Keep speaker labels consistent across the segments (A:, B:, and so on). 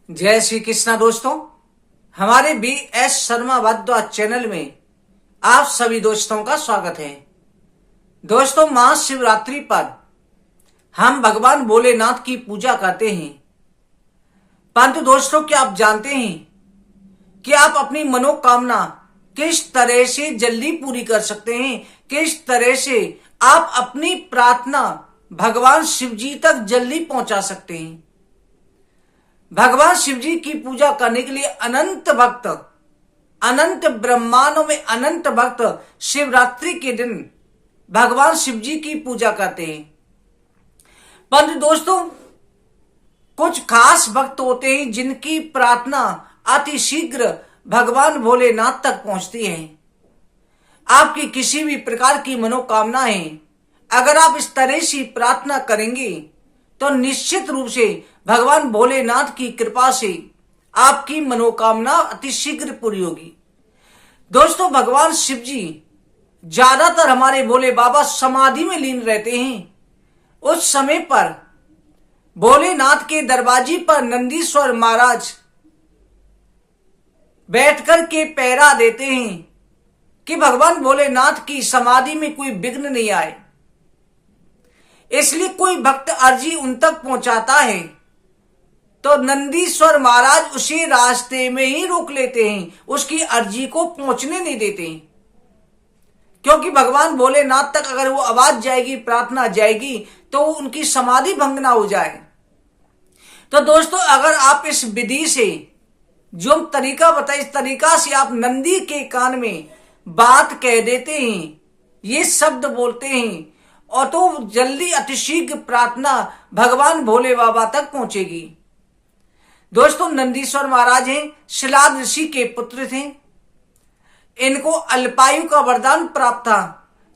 A: जय श्री कृष्णा दोस्तों। हमारे BS शर्मा भारद्वाज चैनल में आप सभी दोस्तों का स्वागत है। दोस्तों, महाशिवरात्रि पर हम भगवान भोलेनाथ की पूजा करते हैं, परंतु दोस्तों क्या आप जानते हैं कि आप अपनी मनोकामना किस तरह से जल्दी पूरी कर सकते हैं, किस तरह से आप अपनी प्रार्थना भगवान शिव जी तक जल्दी पहुंचा सकते हैं। भगवान शिव जी की पूजा करने के लिए अनंत भक्त, अनंत ब्रह्मांडों में अनंत भक्त शिवरात्रि के दिन भगवान शिव जी की पूजा करते हैं। परंतु दोस्तों कुछ खास भक्त होते हैं जिनकी प्रार्थना अति शीघ्र भगवान भोलेनाथ तक पहुंचती है। आपकी किसी भी प्रकार की मनोकामना है, अगर आप इस तरह से प्रार्थना करेंगे तो निश्चित रूप से भगवान भोलेनाथ की कृपा से आपकी मनोकामना अति शीघ्र पूरी होगी। दोस्तों, भगवान शिव जी ज्यादातर हमारे भोले बाबा समाधि में लीन रहते हैं। उस समय पर भोलेनाथ के दरवाजे पर नंदीश्वर महाराज बैठकर के पहरा देते हैं कि भगवान भोलेनाथ की समाधि में कोई विघ्न नहीं आए। इसलिए कोई भक्त अर्जी उन तक पहुंचाता है तो नंदीश्वर महाराज उसी रास्ते में ही रोक लेते हैं, उसकी अर्जी को पहुंचने नहीं देते हैं। क्योंकि भगवान भोलेनाथ तक अगर वो आवाज जाएगी, प्रार्थना जाएगी तो उनकी समाधि भंग ना हो जाए। तो दोस्तों, अगर आप इस विधि से जो तरीका बताए, इस तरीका से आप नंदी के कान में बात कह देते हैं, ये शब्द बोलते हैं, और तो जल्दी अतिशीघ्र प्रार्थना भगवान भोले बाबा तक पहुंचेगी। दोस्तों, नंदीश्वर महाराज हैं, शिलाद ऋषि के पुत्र थे। इनको अल्पायु का वरदान प्राप्त था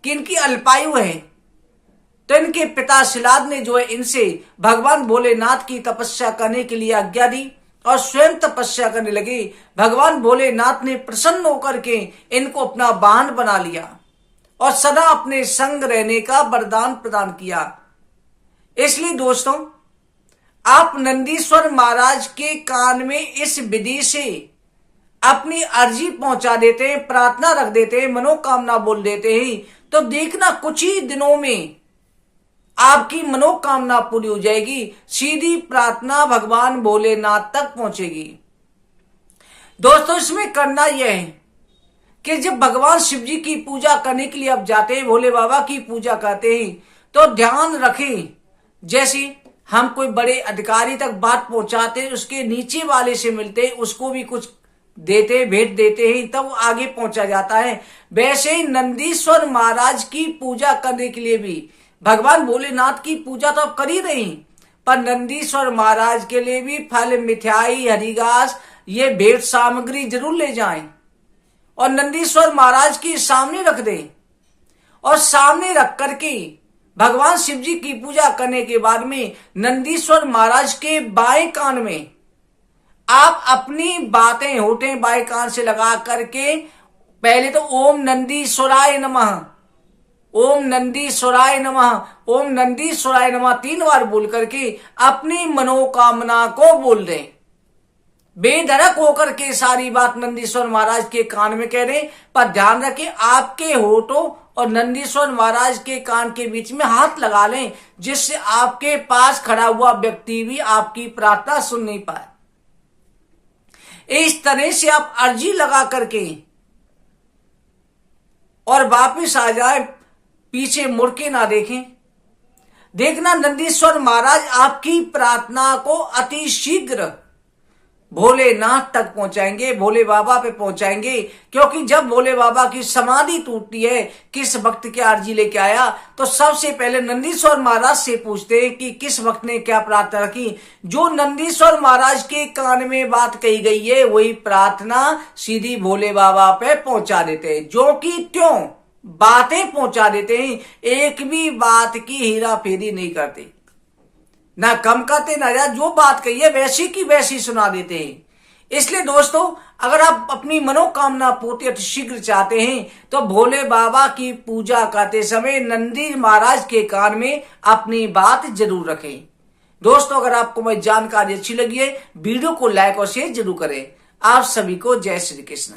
A: कि इनकी अल्पायु है। तो इनके पिता शिलाद ने जो है इनसे भगवान भोलेनाथ की तपस्या करने के लिए आज्ञा दी और स्वयं तपस्या करने लगे। भगवान भोलेनाथ ने प्रसन्न होकर के इनको अपना वाहन बना लिया और सदा अपने संग रहने का वरदान प्रदान किया। इसलिए दोस्तों, आप नंदीश्वर महाराज के कान में इस विधि से अपनी अर्जी पहुंचा देते हैं, प्रार्थना रख देते हैं, मनोकामना बोल देते हैं, तो देखना कुछ ही दिनों में आपकी मनोकामना पूरी हो जाएगी। सीधी प्रार्थना भगवान भोलेनाथ तक पहुंचेगी। दोस्तों, इसमें करना यह है कि जब भगवान शिव जी की पूजा करने के लिए आप जाते हैं, भोले बाबा की पूजा करते हैं, तो ध्यान रखें जैसे हम कोई बड़े अधिकारी तक बात पहुंचाते, उसके नीचे वाले से मिलते, उसको भी कुछ देते, भेंट देते हैं, तब आगे पहुंचा जाता है। वैसे ही नंदीश्वर महाराज की पूजा करने के लिए भी, भगवान भोलेनाथ की पूजा तो आप कर ही रही, पर नंदीश्वर महाराज के लिए भी फल, मिठाई, हरिघास, ये भेंट सामग्री जरूर ले जाएं और नंदीश्वर महाराज के सामने रख दें। और सामने रख करके भगवान शिव जी की पूजा करने के बाद में नंदीश्वर महाराज के बाएं कान में आप अपनी बातें, होठें बाएं कान से लगा करके पहले तो ओम नंदीश्वराय नमः, ओम नंदीश्वराय नमः, ओम नंदीश्वराय नमः 3 बार बोल करके अपनी मनोकामना को बोल दें। बेधड़क होकर के सारी बात नंदीश्वर महाराज के कान में कह रहे, पर ध्यान रखें आपके होठों और नंदीश्वर महाराज के कान के बीच में हाथ लगा लें, जिससे आपके पास खड़ा हुआ व्यक्ति भी आपकी प्रार्थना सुन नहीं पाए। इस तरह से आप अर्जी लगा करके और वापिस आ जाए, पीछे मुड़ के ना देखें। देखना नंदीश्वर महाराज आपकी प्रार्थना को अति शीघ्र भोलेनाथ तक पहुंचाएंगे, भोले बाबा पे पहुंचाएंगे। क्योंकि जब भोले बाबा की समाधि टूटती है, किस भक्त की अर्जी लेके आया, तो सबसे पहले नंदीश्वर महाराज से पूछते हैं कि किस भक्त ने क्या प्रार्थना रखी। जो नंदीश्वर महाराज के कान में बात कही गई है, वही प्रार्थना सीधी भोले बाबा पे पहुंचा देते हैं। जो कि त्यों बातें पहुंचा देते हैं, एक भी बात की हेरा फेरी नहीं करते, ना कम करते ना ज्यादा। जो बात कही है वैसी की वैसी सुना देते हैं। इसलिए दोस्तों, अगर आप अपनी मनोकामना पूर्ति अति शीघ्र चाहते हैं तो भोले बाबा की पूजा करते समय नंदी महाराज के कान में अपनी बात जरूर रखें। दोस्तों, अगर आपको मेरी जानकारी अच्छी लगी है, वीडियो को लाइक और शेयर जरूर करें। आप सभी को जय श्री कृष्ण।